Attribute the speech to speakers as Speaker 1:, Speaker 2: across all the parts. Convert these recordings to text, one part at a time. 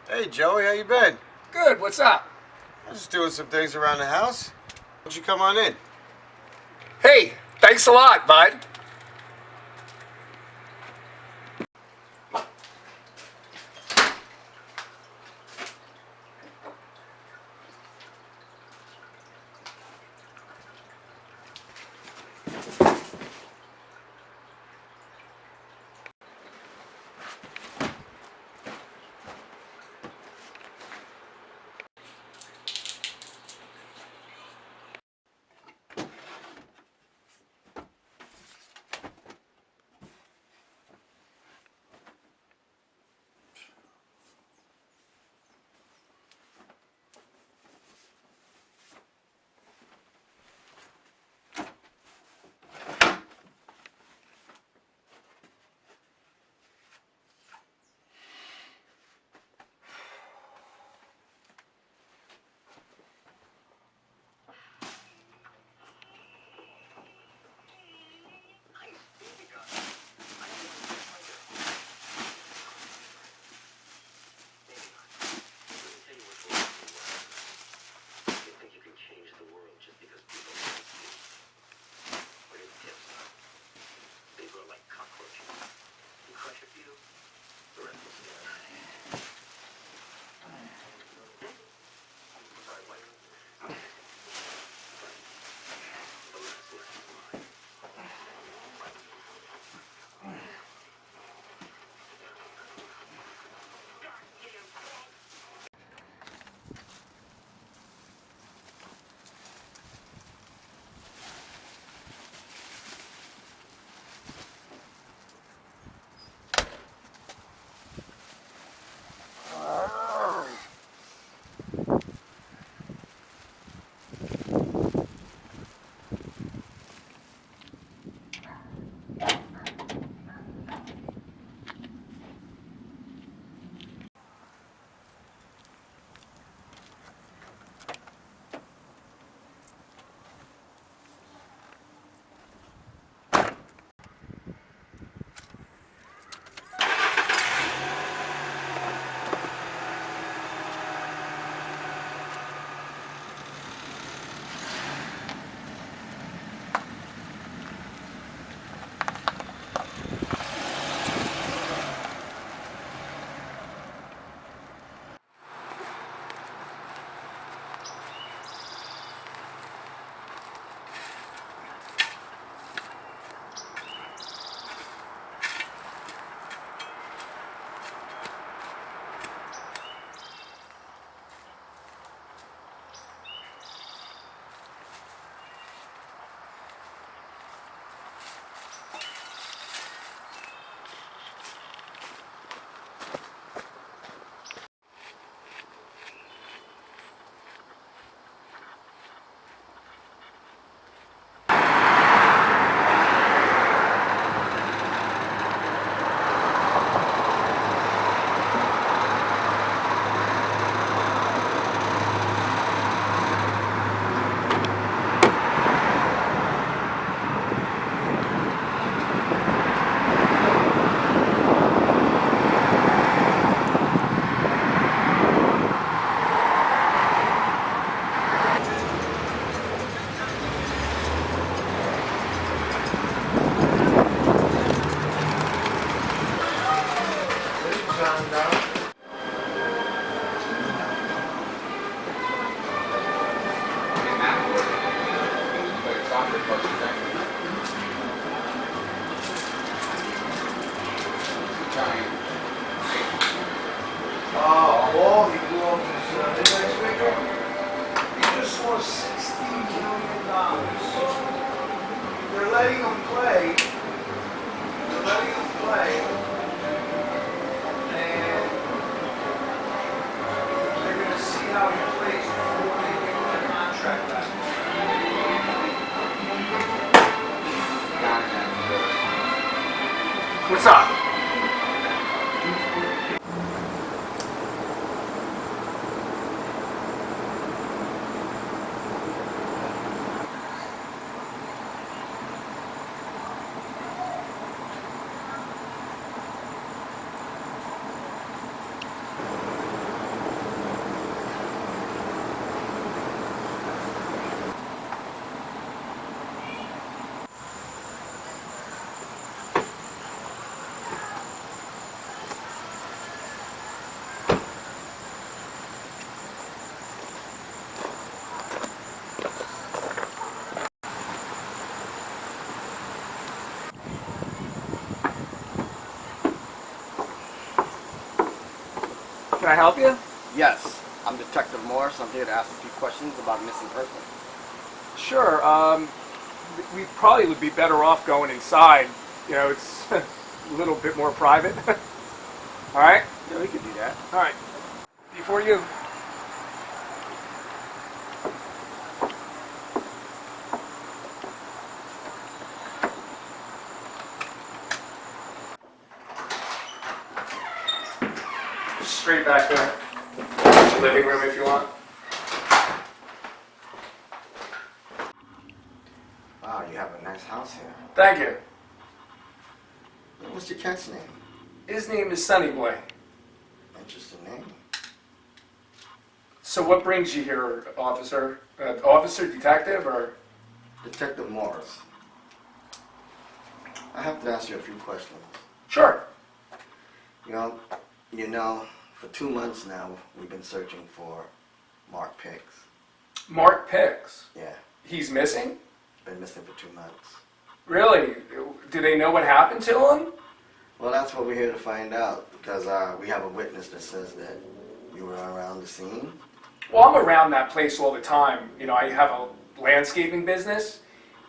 Speaker 1: Hey Joey, how you been?
Speaker 2: Good, what's up?
Speaker 1: I'm just doing some things around the house. Why don't you come on in?
Speaker 2: Hey, thanks a lot, bud.
Speaker 3: Paul, he blew off his index finger. He just lost $16 million. They're letting him play. And they're going to see how he plays before they give him the contract back.
Speaker 2: What's up? Can I help you?
Speaker 4: Yes, I'm Detective Morris. I'm here to ask a few questions about a missing person.
Speaker 2: Sure. We probably would be better off going inside. You know, it's a little bit more private. All right?
Speaker 4: Yeah, we could do that.
Speaker 2: All right. Before you. Straight back there. Living room if you want.
Speaker 1: Wow, you have a nice house here.
Speaker 2: Thank you.
Speaker 1: What's your cat's name?
Speaker 2: His name is Sonny Boy.
Speaker 1: Interesting name.
Speaker 2: So what brings you here, officer? Officer, detective, or?
Speaker 1: Detective Morris. I have to ask you a few questions.
Speaker 2: Sure.
Speaker 1: You know, for 2 months now, we've been searching for Mark Picks.
Speaker 2: Mark Picks.
Speaker 1: Yeah,
Speaker 2: He's missing?
Speaker 1: been missing for 2 months.
Speaker 2: Really? Do they know what happened to him?
Speaker 1: Well, that's what we're here to find out, because we have a witness that says that you were around the scene.
Speaker 2: Well, I'm around that place all the time. You know, I have a landscaping business,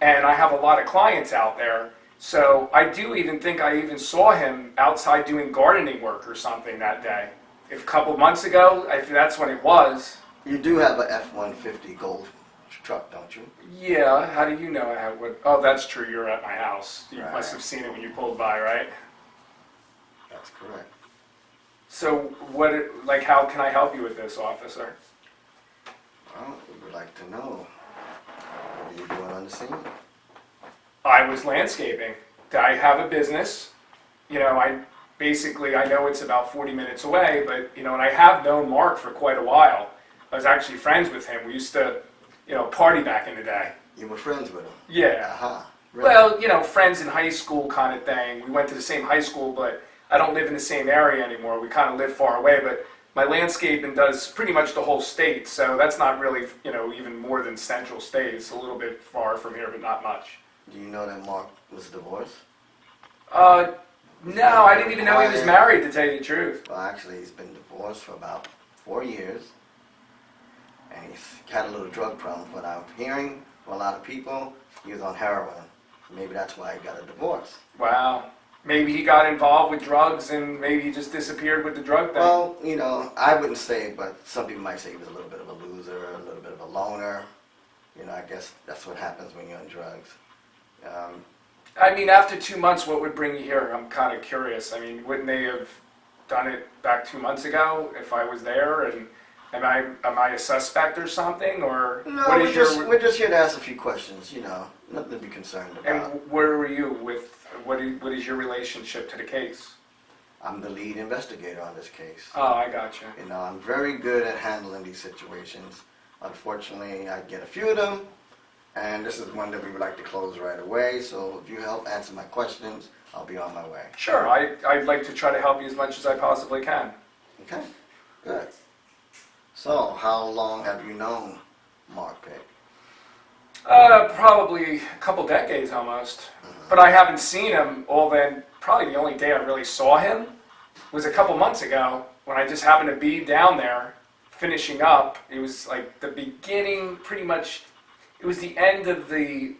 Speaker 2: and I have a lot of clients out there. So I do even think I even saw him outside doing gardening work or something that day. If a couple months ago, if that's when it was.
Speaker 1: You do have a F-150 Gold truck, don't you?
Speaker 2: Yeah, how do you know I have what? Oh, that's true. You're at my house. You
Speaker 1: Right.
Speaker 2: must have seen it when you pulled by, right?
Speaker 1: That's correct.
Speaker 2: So how can I help you with this, officer?
Speaker 1: Well, we would like to know, what are you doing on the scene?
Speaker 2: I was landscaping. I have a business. You know, I know it's about 40 minutes away, but, you know, and I have known Mark for quite a while. I was actually friends with him. We used to, you know, party back in the day.
Speaker 1: You were friends with him?
Speaker 2: Yeah.
Speaker 1: Aha. Really?
Speaker 2: Well, you know, friends in high school kind of thing. We went to the same high school, but I don't live in the same area anymore. We kind of live far away, but my landscaping does pretty much the whole state, so that's not really, you know, even more than central state. It's a little bit far from here, but not much.
Speaker 1: Do you know that Mark was divorced?
Speaker 2: No, I didn't even know he was married, to tell you the truth.
Speaker 1: Well, actually, he's been divorced for about 4 years, and he's had a little drug problem. But I'm hearing from a lot of people he was on heroin. Maybe that's why he got a divorce.
Speaker 2: Wow. Maybe he got involved with drugs and maybe he just disappeared with the drug thing.
Speaker 1: Well, you know, I wouldn't say, but some people might say he was a little bit of a loser, a little bit of a loner. You know, I guess that's what happens when you're on drugs.
Speaker 2: I mean, after 2 months, what would bring you here? I'm kind of curious. I mean, wouldn't they have done it back 2 months ago if I was there? And am I a suspect or something? Or
Speaker 1: No,
Speaker 2: what
Speaker 1: we're
Speaker 2: is
Speaker 1: we're just here to ask a few questions, you know, nothing to be concerned about.
Speaker 2: And where were you with, what is your relationship to the case?
Speaker 1: I'm the lead investigator on this case.
Speaker 2: Oh, I gotcha.
Speaker 1: You know, I'm very good at handling these situations. Unfortunately, I get a few of them, and this is one that we would like to close right away. So if you help answer my questions, I'll be on my way.
Speaker 2: Sure, I'd like to try to help you as much as I possibly can.
Speaker 1: Okay, good. So, how long have you known Mark Pick?
Speaker 2: Probably a couple decades almost. But I haven't seen him probably the only day I really saw him was a couple months ago when I just happened to be down there finishing up. It was like the beginning, pretty much, it was the end of the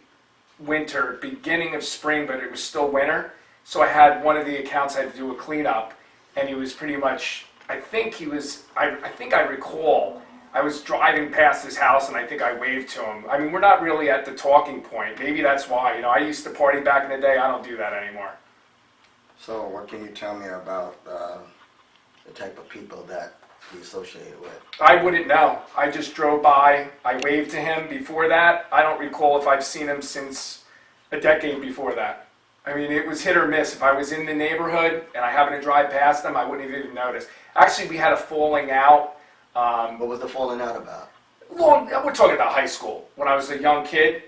Speaker 2: winter, beginning of spring, but it was still winter. So I had one of the accounts I had to do a cleanup, and he was pretty much, I think I recall, I was driving past his house and I think I waved to him. I mean, we're not really at the talking point. Maybe that's why. You know, I used to party back in the day. I don't do that anymore.
Speaker 1: So, what can you tell me about the type of people that he associated with?
Speaker 2: I wouldn't know. I just drove by. I waved to him before that. I don't recall if I've seen him since a decade before that. I mean, it was hit or miss. If I was in the neighborhood and I happened to drive past him, I wouldn't have even noticed. Actually, we had a falling out.
Speaker 1: What was the falling out about?
Speaker 2: We're talking about high school, when I was a young kid.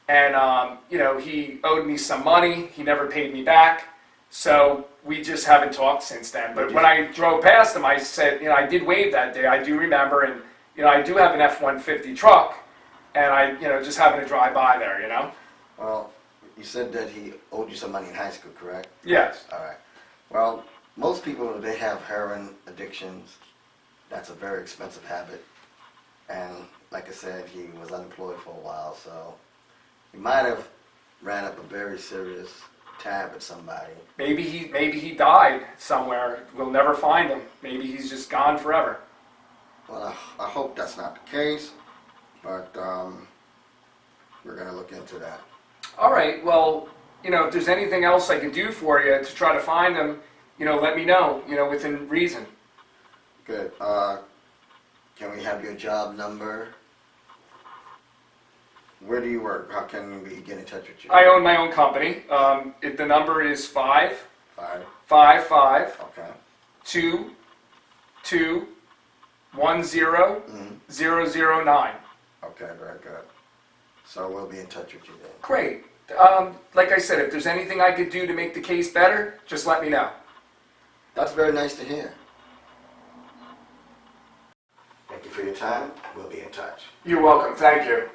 Speaker 2: And, you know, he owed me some money. He never paid me back. So we just haven't talked since then. But when I drove past him, I said, you know, I did wave that day. I do remember. And, you know, I do have an F-150 truck. And I, you know, just happened to drive by there, you know.
Speaker 1: Well, you said that he owed you some money in high school, correct?
Speaker 2: Yes.
Speaker 1: All right. Well, most people, they have heroin addictions, That's a very expensive habit. And like I said, he was unemployed for a while, so he might have ran up a very serious tab with somebody.
Speaker 2: Maybe he died somewhere. We'll never find him. Maybe he's just gone forever.
Speaker 1: Well, I hope that's not the case, but we're going to look into that.
Speaker 2: All right. Well, if there's anything else I could do for you to try to find him, let me know. Within reason.
Speaker 1: Good. Can we have your job number? Where do you work? How can we get in touch with you?
Speaker 2: I own my own company. The number is 5
Speaker 1: 5.
Speaker 2: 5 5
Speaker 1: Okay.
Speaker 2: 2 2 1 0 0 0 9.
Speaker 1: Okay, very good. So we'll be in touch with you then.
Speaker 2: Great. Like I said, if there's anything I could do to make the case better, just let me know.
Speaker 1: That's very nice to hear. Thank you for your time. We'll be in touch.
Speaker 2: You're welcome. Thank you.